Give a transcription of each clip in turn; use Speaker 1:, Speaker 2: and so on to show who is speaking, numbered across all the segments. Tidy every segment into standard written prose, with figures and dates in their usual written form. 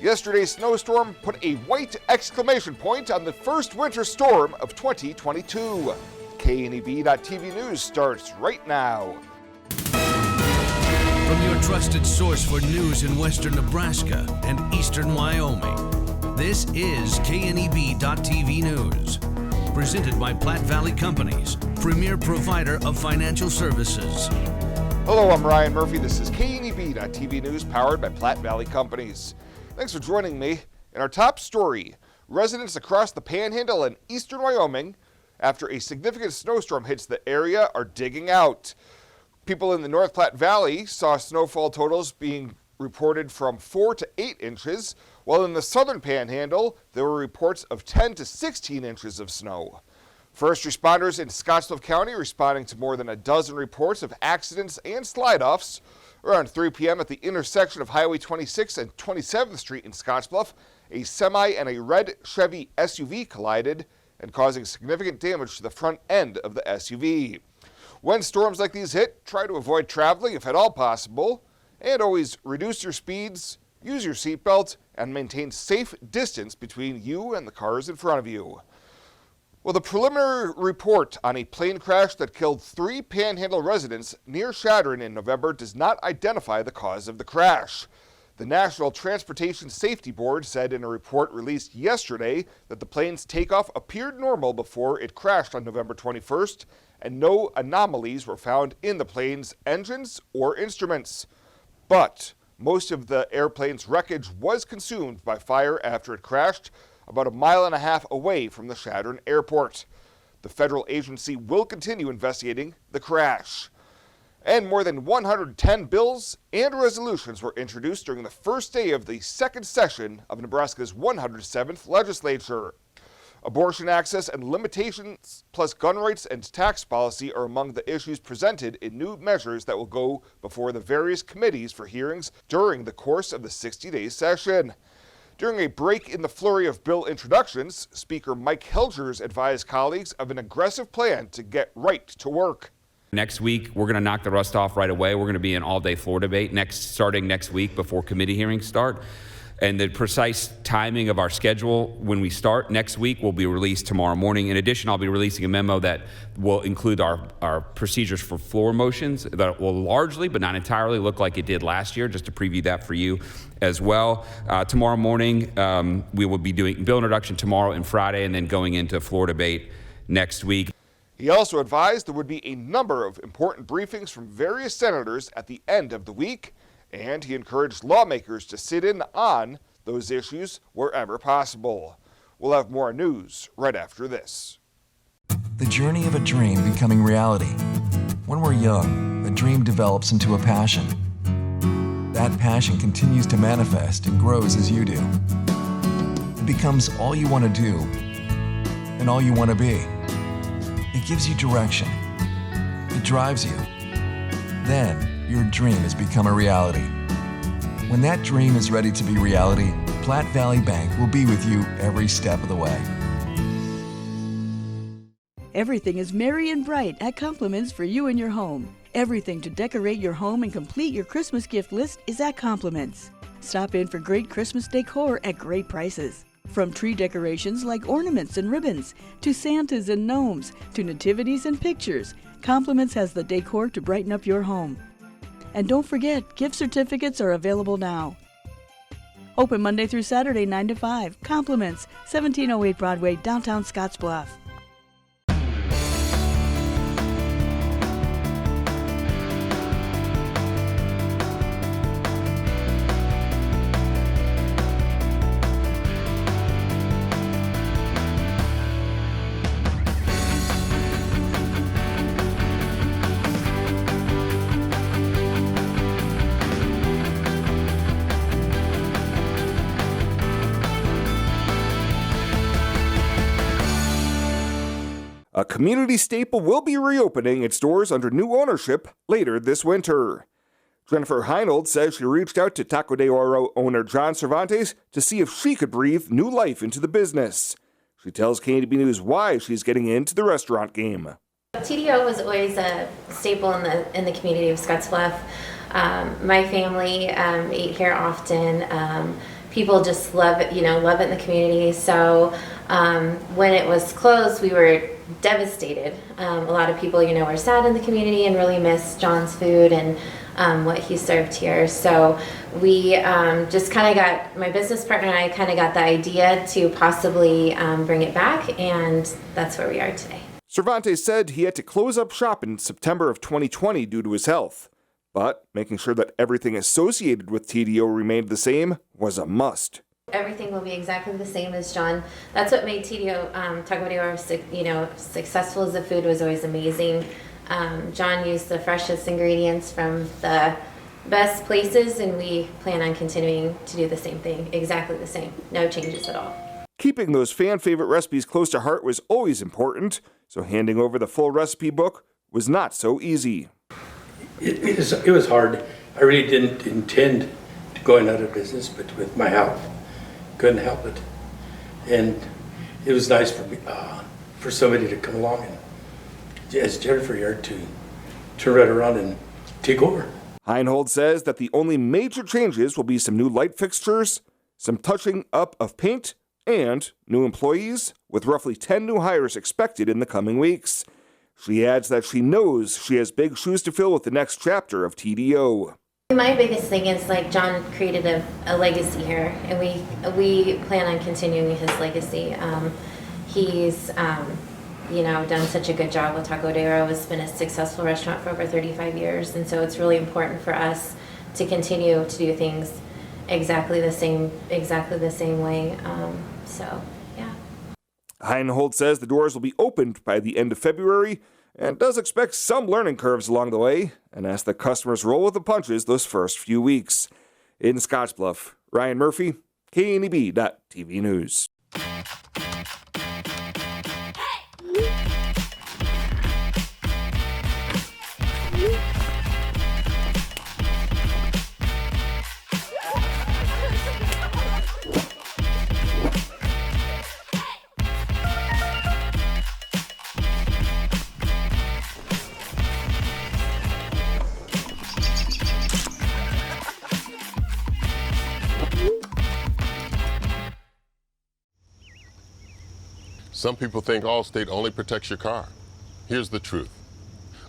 Speaker 1: Yesterday's snowstorm put a white exclamation point on the first winter storm of 2022. KNEB.TV News starts right now.
Speaker 2: From your trusted source for news in western Nebraska and eastern Wyoming, this is KNEB.TV News. Presented by Platte Valley Companies, premier provider of financial services.
Speaker 1: Hello, I'm Ryan Murphy. This is KNEB.TV News powered by Platte Valley Companies. Thanks for joining me. In our top story, residents across the Panhandle and eastern Wyoming, after a significant snowstorm hits the area, are digging out. People in the North Platte Valley saw snowfall totals being reported from 4 to 8 inches, while in the southern Panhandle, there were reports of 10 to 16 inches of snow. First responders in Scottsbluff County responding to more than a dozen reports of accidents and slide-offs. Around 3 p.m. at the intersection of Highway 26 and 27th Street in Scottsbluff, a semi and a red Chevy SUV collided and causing significant damage to the front end of the SUV. When storms like these hit, try to avoid traveling if at all possible, and always reduce your speeds, use your seatbelt, and maintain safe distance between you and the cars in front of you. Well, the preliminary report on a plane crash that killed 3 Panhandle residents near Chadron in November does not identify the cause of the crash. The National Transportation Safety Board said in a report released yesterday that the plane's takeoff appeared normal before it crashed on November 21st, and no anomalies were found in the plane's engines or instruments. But most of the airplane's wreckage was consumed by fire after it crashed about 1.5 miles away from the Chadron Airport. The federal agency will continue investigating the crash. And more than 110 bills and resolutions were introduced during the first day of the second session of Nebraska's 107th legislature. Abortion access and limitations, plus gun rights and tax policy are among the issues presented in new measures that will go before the various committees for hearings during the course of the 60-day session. During a break in the flurry of bill introductions, Speaker Mike Helgers advised colleagues of an aggressive plan to get right to work.
Speaker 3: Next week, we're going to knock the rust off right away. We're going to be an all-day floor debate starting next week before committee hearings start. And the precise timing of our schedule when we start next week will be released tomorrow morning. In addition, I'll be releasing a memo that will include our procedures for floor motions that will largely, but not entirely, look like it did last year, just to preview that for you as well. Tomorrow morning, we will be doing bill introduction tomorrow and Friday, and then going into floor debate next week.
Speaker 1: He also advised there would be a number of important briefings from various senators at the end of the week, and he encouraged lawmakers to sit in on those issues wherever possible. We'll have more news right after this.
Speaker 4: The journey of a dream becoming reality. When we're young, a dream develops into a passion. That passion continues to manifest and grows as you do. It becomes all you want to do and all you want to be. It gives you direction. It drives you. Then, your dream has become a reality. When that dream is ready to be reality, Platte Valley Bank will be with you every step of the way.
Speaker 5: Everything is merry and bright at Compliments for you and your home. Everything to decorate your home and complete your Christmas gift list is at Compliments. Stop in for great Christmas decor at great prices. From tree decorations like ornaments and ribbons, to Santas and gnomes, to nativities and pictures, Compliments has the decor to brighten up your home. And don't forget, gift certificates are available now. Open Monday through Saturday, 9 to 5. Compliments, 1708 Broadway, downtown Scottsbluff.
Speaker 1: A community staple will be reopening its doors under new ownership later this winter. Jennifer Heinold says she reached out to Taco de Oro owner John Cervantes to see if she could breathe new life into the business. She tells KNEB News why she's getting into the restaurant game.
Speaker 6: TDO was always a staple in the community of Scottsbluff. My family ate here often. people just love it, love it in the community. So when it was closed, we were devastated. A lot of people, were sad in the community and really missed John's food and what he served here. So we just kind of got, my business partner and I kind of got the idea to possibly bring it back, and that's where we are today.
Speaker 1: Cervantes said he had to close up shop in September of 2020 due to his health, but making sure that everything associated with TDO remained the same was a must.
Speaker 6: Everything will be exactly the same as John. That's what made TDO Taco de Oro, successful. As the food was always amazing. John used the freshest ingredients from the best places, and we plan on continuing to do the same thing, exactly the same, no changes at all.
Speaker 1: Keeping those fan favorite recipes close to heart was always important, so handing over the full recipe book was not so easy.
Speaker 7: It was hard. I really didn't intend to going out of business, but with my health, couldn't help it. And it was nice for me, for somebody to come along and, as Jennifer here, to turn right around and take over.
Speaker 1: Heinhold says that the only major changes will be some new light fixtures, some touching up of paint, and new employees, with roughly 10 new hires expected in the coming weeks. She adds that she knows she has big shoes to fill with the next chapter of TDO.
Speaker 6: My biggest thing is, John created a legacy here, and we plan on continuing his legacy. He's done such a good job with Taco de Oro. It's been a successful restaurant for over 35 years, and so it's really important for us to continue to do things exactly the same way. So, yeah.
Speaker 1: Heinhold says the doors will be opened by the end of February and does expect some learning curves along the way and asks that customers roll with the punches those first few weeks. In Scottsbluff, Ryan Murphy, KNEB.TV News.
Speaker 8: Some people think Allstate only protects your car. Here's the truth.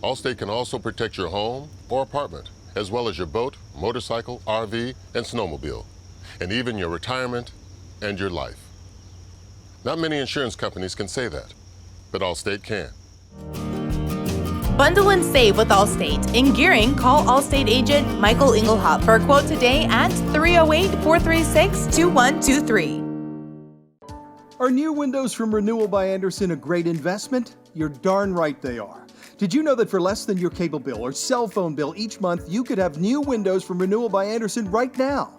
Speaker 8: Allstate can also protect your home or apartment, as well as your boat, motorcycle, RV, and snowmobile, and even your retirement and your life. Not many insurance companies can say that, but Allstate can.
Speaker 9: Bundle and save with Allstate. In Gearing, call Allstate agent Michael Engelhop for a quote today at 308-436-2123.
Speaker 10: Are new windows from Renewal by Andersen a great investment? You're darn right they are. Did you know that for less than your cable bill or cell phone bill each month, you could have new windows from Renewal by Andersen right now?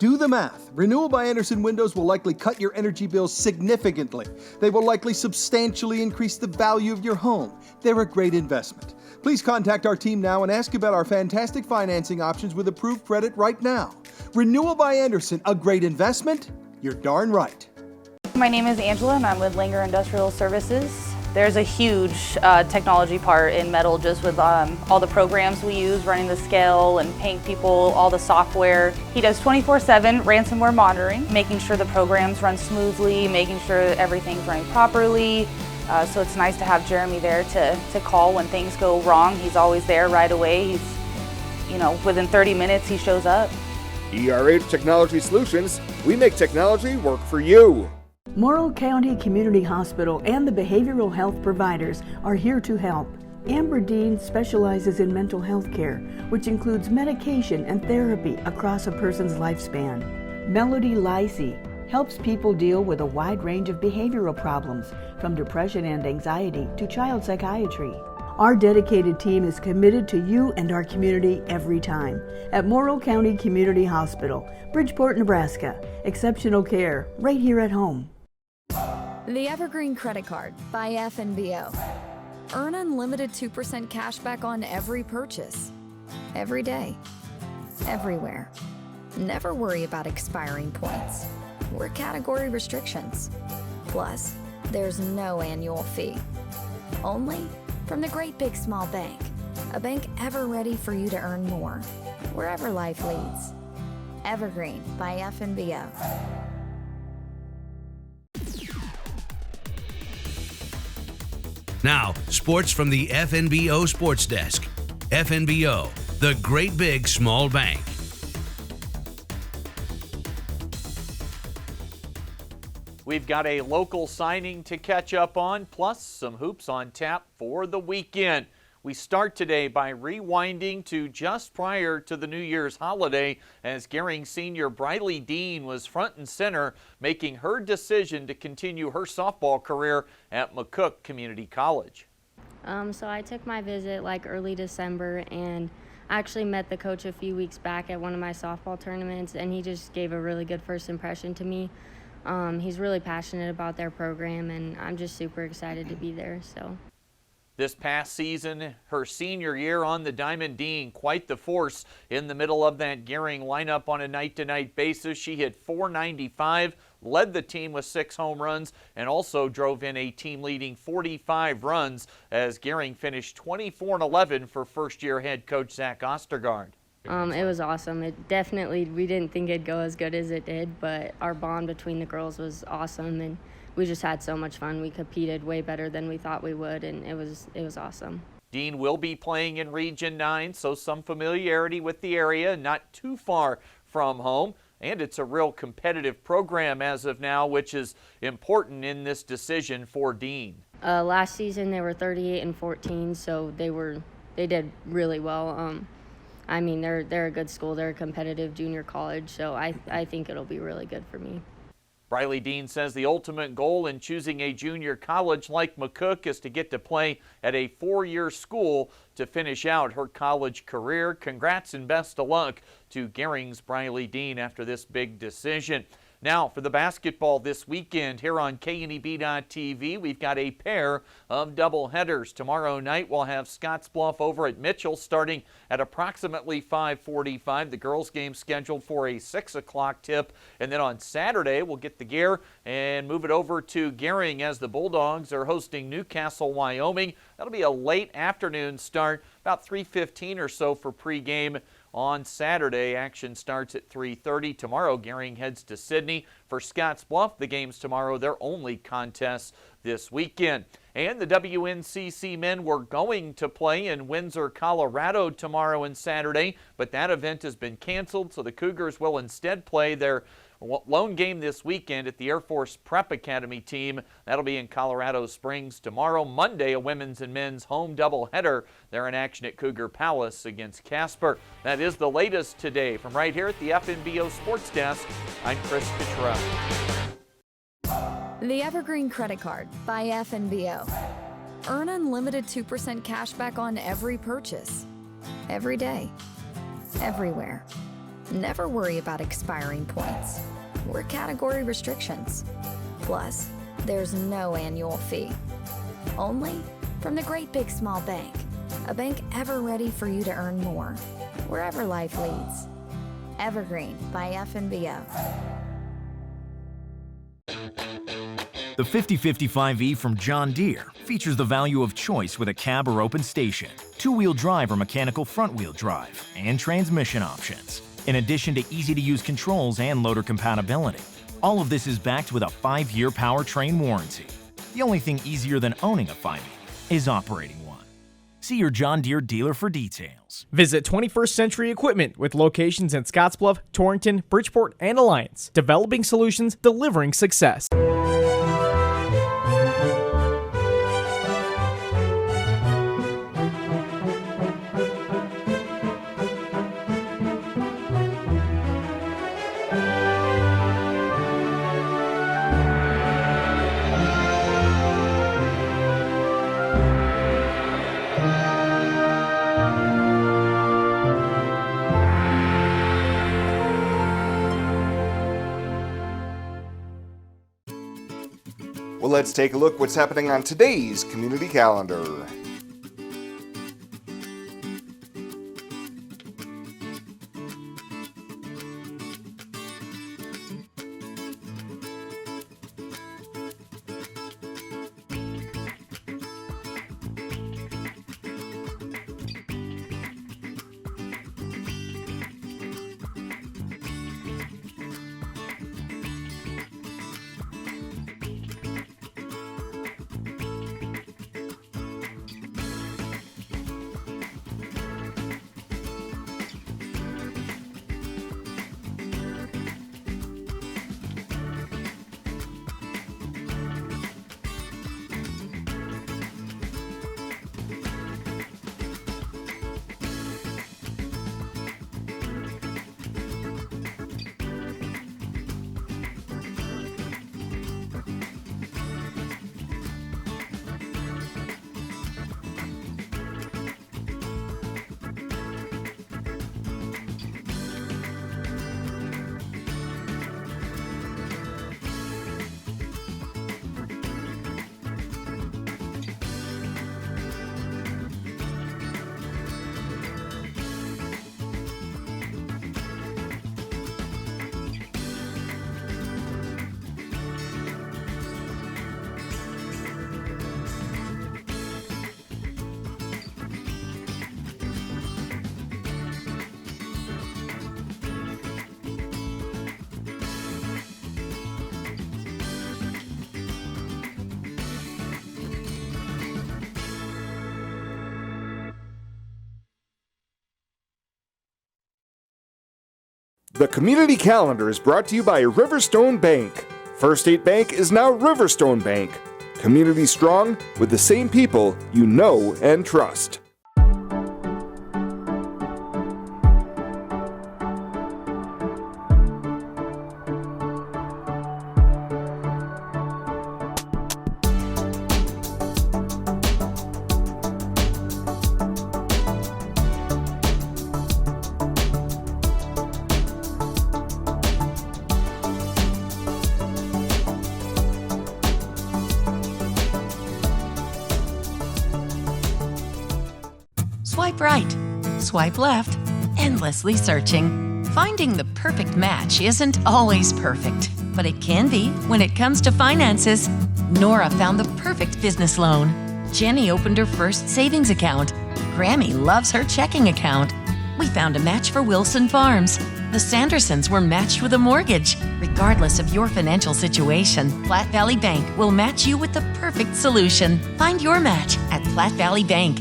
Speaker 10: Do the math. Renewal by Andersen windows will likely cut your energy bills significantly. They will likely substantially increase the value of your home. They're a great investment. Please contact our team now and ask about our fantastic financing options with approved credit right now. Renewal by Andersen, a great investment? You're darn right.
Speaker 11: My name is Angela and I'm with Langer Industrial Services. There's a huge technology part in metal, just with all the programs we use, running the scale and paying people, all the software. He does 24/7 ransomware monitoring, making sure the programs run smoothly, making sure everything's running properly. So it's nice to have Jeremy there to call when things go wrong. He's always there right away. He's, within 30 minutes he shows up.
Speaker 1: ERH Technology Solutions, we make technology work for you.
Speaker 5: Morrill County Community Hospital and the behavioral health providers are here to help. Amber Dean specializes in mental health care, which includes medication and therapy across a person's lifespan. Melody Lacey helps people deal with a wide range of behavioral problems, from depression and anxiety to child psychiatry. Our dedicated team is committed to you and our community every time. At Morrill County Community Hospital, Bridgeport, Nebraska. Exceptional care right here at home.
Speaker 12: The Evergreen Credit Card by FNBO. Earn unlimited 2% cash back on every purchase. Every day. Everywhere. Never worry about expiring points or category restrictions. Plus, there's no annual fee. Only from the Great Big Small Bank. A bank ever ready for you to earn more, wherever life leads. Evergreen by FNBO.
Speaker 2: Now, sports from the FNBO Sports Desk. FNBO, the great big small bank.
Speaker 13: We've got a local signing to catch up on, plus some hoops on tap for the weekend. We start today by rewinding to just prior to the New Year's holiday as Gering senior Briley Dean was front and center making her decision to continue her softball career at McCook Community College.
Speaker 14: So I took my visit like early December, and I actually met the coach a few weeks back at one of my softball tournaments, and he just gave a really good first impression to me. He's really passionate about their program, and I'm just super excited to be there.
Speaker 13: This past season, her senior year on the diamond, Dean quite the force in the middle of that Gering lineup on a night-to-night basis. She hit .495, led the team with 6 home runs, and also drove in a team-leading 45 runs as Gering finished 24-11 for first-year head coach Zach Ostergaard.
Speaker 14: It was awesome. We didn't think it'd go as good as it did, but our bond between the girls was awesome, and we just had so much fun. We competed way better than we thought we would, and it was awesome.
Speaker 13: Dean will be playing in Region 9, so some familiarity with the area, not too far from home. And it's a real competitive program as of now, which is important in this decision for Dean.
Speaker 14: Last season they were 38-14, so they did really well. I mean, they're a good school. They're a competitive junior college, so I think it'll be really good for me.
Speaker 13: Briley Dean says the ultimate goal in choosing a junior college like McCook is to get to play at a 4-year school to finish out her college career. Congrats and best of luck to Gering's Briley Dean after this big decision. Now for the basketball this weekend here on KNEB.TV, we've got a pair of doubleheaders. Tomorrow night we'll have Scottsbluff over at Mitchell starting at approximately 5:45. The girls game scheduled for a 6 o'clock tip. And then on Saturday we'll get the gear and move it over to Gering as the Bulldogs are hosting Newcastle, Wyoming. That'll be a late afternoon start, about 3:15 or so for pregame. On Saturday, action starts at 3:30. Tomorrow, Gering heads to Sydney. For Scottsbluff, the games tomorrow, their only contests this weekend. And the WNCC men were going to play in Windsor, Colorado tomorrow and Saturday, but that event has been canceled, so the Cougars will instead play their lone game this weekend at the Air Force Prep Academy team. That'll be in Colorado Springs tomorrow. Monday, a women's and men's home doubleheader. They're in action at Cougar Palace against Casper. That is the latest today. From right here at the FNBO Sports Desk, I'm Chris Cottrell.
Speaker 12: The Evergreen Credit Card by FNBO. Earn unlimited 2% cash back on every purchase. Every day. Everywhere. Never worry about expiring points or category restrictions. Plus, there's no annual fee. Only from the great big small bank. A bank ever ready for you to earn more, wherever life leads. Evergreen by FNBO.
Speaker 15: The 5055E from John Deere features the value of choice with a cab or open station, two-wheel drive or mechanical front-wheel drive, and transmission options. In addition to easy-to-use controls and loader compatibility. All of this is backed with a 5-year powertrain warranty. The only thing easier than owning a 5E is operating one. See your John Deere dealer for details.
Speaker 16: Visit 21st Century Equipment with locations in Scottsbluff, Torrington, Bridgeport, and Alliance. Developing solutions, delivering success.
Speaker 1: Well, let's take a look what's happening on today's community calendar. The community calendar is brought to you by Riverstone Bank. First State Bank is now Riverstone Bank. Community strong with the same people you know and trust.
Speaker 17: Swipe right, swipe left, endlessly searching. Finding the perfect match isn't always perfect, but it can be when it comes to finances. Nora found the perfect business loan. Jenny opened her first savings account. Grammy loves her checking account. We found a match for Wilson Farms. The Sandersons were matched with a mortgage. Regardless of your financial situation, Platte Valley Bank will match you with the perfect solution. Find your match at Platte Valley Bank.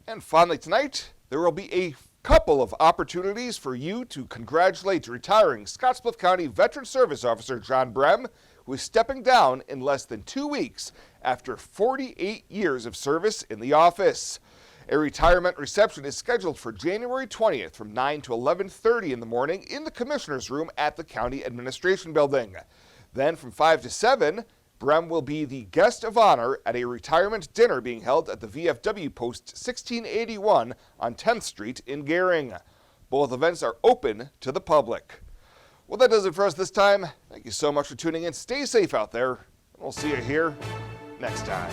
Speaker 1: And finally tonight, there will be a couple of opportunities for you to congratulate retiring Scottsbluff County Veteran Service Officer John Brehm, who is stepping down in less than 2 weeks after 48 years of service in the office. A retirement reception is scheduled for January 20th from 9 to 11:30 in the morning in the Commissioner's Room at the County Administration Building. Then from 5 to 7, Brehm will be the guest of honor at a retirement dinner being held at the VFW Post 1681 on 10th Street in Gering. Both events are open to the public. Well, that does it for us this time. Thank you so much for tuning in. Stay safe out there, and we'll see you here next time.